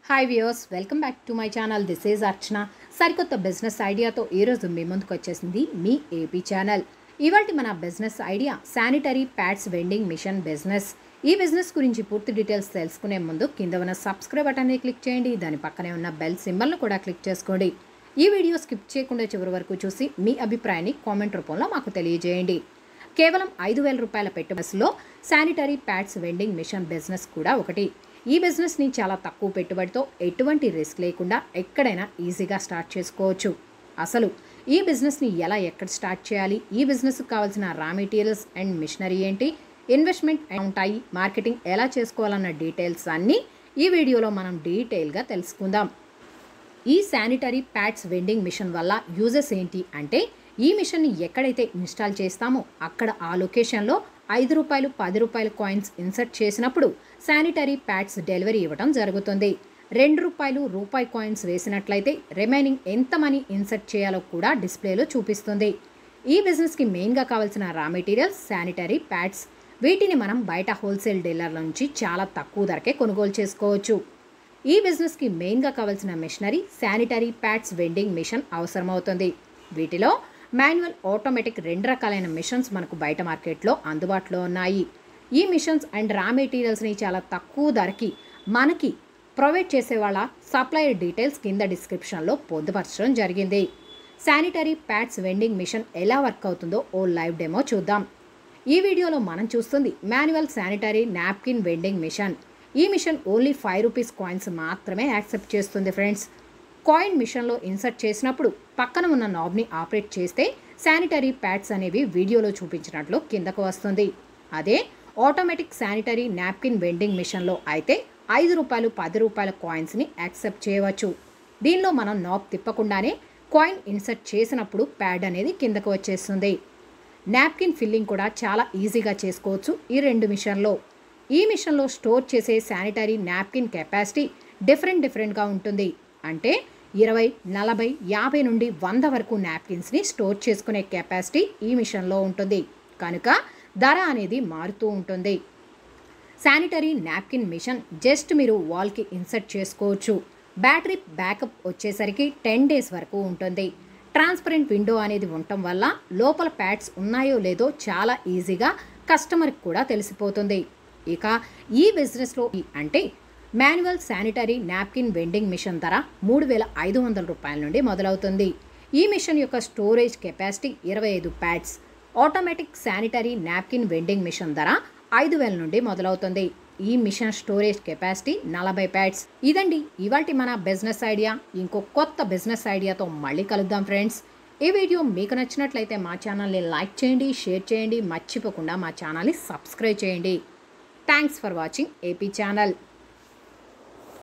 Hi viewers, welcome back to my channel. This is Archana. సరికొత్త business ఐడియాతో ఈరోజు మీ ముందుకు వచ్చేసింది మీ ఏపీ ఛానల్. ఇవాళ మన business idea sanitary pads vending machine business. ఈ బిజినెస్ గురించి పూర్తి డీటెయిల్స్ తెలుసుకునే ముందు కింద ఉన్న సబ్స్క్రైబ్ బటన్ని క్లిక్ చేయండి. దాని పక్కనే ఉన్న బెల్ సింబల్ను కూడా క్లిక్ చేసుకోండి. ఈ వీడియో స్కిప్ చేయకుండా చివరి వరకు చూసి మీ అభిప్రాయాన్ని కామెంట్ రూపంలో మాకు తెలియజేయండి. కేవలం 5,000 రూపాయల పెట్టుబడిలో sanitary pads vending machine business కూడా ఒకటి. ఈ బిజినెస్ని చాలా తక్కువ పెట్టుబడితో ఎటువంటి రిస్క్ లేకుండా ఎక్కడైనా ఈజీగా స్టార్ట్ చేసుకోవచ్చు. అసలు ఈ బిజినెస్ని ఎక్కడ స్టార్ట్ చేయాలి, ఈ బిజినెస్కి కావాల్సిన రా మెటీరియల్స్ అండ్ మిషనరీ ఏంటి, ఇన్వెస్ట్మెంట్ ఉంటాయి, మార్కెటింగ్ ఎలా చేసుకోవాలన్న డీటెయిల్స్ అన్నీ ఈ వీడియోలో మనం డీటెయిల్గా తెలుసుకుందాం. ఈ శానిటరీ ప్యాడ్స్ వెండింగ్ మిషన్ వల్ల యూజెస్ ఏంటి అంటే, ఈ మిషన్ని ఎక్కడైతే ఇన్స్టాల్ చేస్తామో అక్కడ ఆ లొకేషన్లో 5 రూపాయలు 10 రూపాయల కాయిన్స్ ఇన్సర్ట్ చేసినప్పుడు శానిటరీ ప్యాడ్స్ డెలివరీ ఇవ్వడం జరుగుతుంది. 2 రూపాయలు రూపాయి కాయిన్స్ వేసినట్లయితే రిమైనింగ్ ఎంత మనీ ఇన్సర్ట్ చేయాలో కూడా డిస్ప్లేలో చూపిస్తుంది. ఈ బిజినెస్కి మెయిన్గా కావాల్సిన రా మెటీరియల్స్ శానిటరీ ప్యాడ్స్. వీటిని మనం బయట హోల్సేల్ డీలర్ల నుంచి చాలా తక్కువ ధరకే కొనుగోలు చేసుకోవచ్చు. ఈ బిజినెస్కి మెయిన్గా కావాల్సిన machinery sanitary pads vending machine అవసరమవుతుంది. వీటిలో మాన్యువల్, ఆటోమేటిక్ 2 రకాలైన మిషన్స్ మనకు బయట మార్కెట్లో అందుబాటులో ఉన్నాయి. ఈ మిషన్స్ అండ్ రా మెటీరియల్స్ని చాలా తక్కువ ధరకి మనకి ప్రొవైడ్ చేసే వాళ్ళ సప్లయర్ డీటెయిల్స్ కింద డిస్క్రిప్షన్లో పొందుపరచడం జరిగింది. శానిటరీ ప్యాడ్స్ వెండింగ్ మిషన్ ఎలా వర్క్ అవుతుందో ఓ లైవ్ డెమో చూద్దాం. ఈ వీడియోలో మనం చూస్తుంది manual sanitary napkin vending machine. ఈ మిషన్ ఓన్లీ 5 రూపీస్ కాయిన్స్ మాత్రమే యాక్సెప్ట్ చేస్తుంది ఫ్రెండ్స్. కాయిన్ మిషన్లో ఇన్సర్ట్ చేసినప్పుడు పక్కన ఉన్న నాబ్ని ఆపరేట్ చేస్తే శానిటరీ ప్యాడ్స్ అనేవి వీడియోలో చూపించినట్లు కిందకు వస్తుంది. అదే ఆటోమేటిక్ శానిటరీ నాప్కిన్ వెండింగ్ మిషన్లో అయితే 5 రూపాయలు 10 రూపాయల కాయిన్స్ని యాక్సెప్ట్ చేయవచ్చు. దీనిలో మనం నాబ్ తిప్పకుండానే కాయిన్ ఇన్సర్ట్ చేసినప్పుడు ప్యాడ్ అనేది కిందకు వచ్చేస్తుంది. నాప్కిన్ ఫిల్లింగ్ కూడా చాలా ఈజీగా చేసుకోవచ్చు ఈ 2 మిషన్లో. ఈ మిషన్లో స్టోర్ చేసే శానిటరీ నాప్కిన్ కెపాసిటీ డిఫరెంట్గా ఉంటుంది. అంటే 20, 40, 50 నుండి 100 వరకు నాప్కిన్స్ని స్టోర్ చేసుకునే కెపాసిటీ ఈ మిషన్లో ఉంటుంది. కనుక ధర అనేది మారుతూ ఉంటుంది. శానిటరీ నాప్కిన్ మిషన్ జస్ట్ మీరు వాల్కి ఇన్సర్ట్ చేసుకోవచ్చు. బ్యాటరీ బ్యాకప్ వచ్చేసరికి 10 డేస్ వరకు ఉంటుంది. ట్రాన్స్పరెంట్ విండో అనేది ఉండటం వల్ల లోపల ప్యాడ్స్ ఉన్నాయో లేదో చాలా ఈజీగా కస్టమర్కి కూడా తెలిసిపోతుంది. ఇక ఈ బిజినెస్లో అంటే manual sanitary napkin vending machine ధర 3,500 రూపాయల నుండి మొదలవుతుంది. ఈ మిషన్ యొక్క storage capacity 25 pads. Automatic sanitary napkin vending machine ధర 5,000 నుండి మొదలవుతుంది. ఈ మిషన్ స్టోరేజ్ కెపాసిటీ 40 ప్యాడ్స్. ఇదండి ఇవాల్టి మన బిజినెస్ ఐడియా. ఇంకో కొత్త బిజినెస్ ఐడియాతో మళ్ళీ కలుద్దాం ఫ్రెండ్స్. ఈ వీడియో మీకు నచ్చినట్లయితే మా ఛానల్ని లైక్ చేయండి, షేర్ చేయండి, మర్చిపోకుండా మా ఛానల్ని సబ్స్క్రైబ్ చేయండి. Thanks for watching AP channel.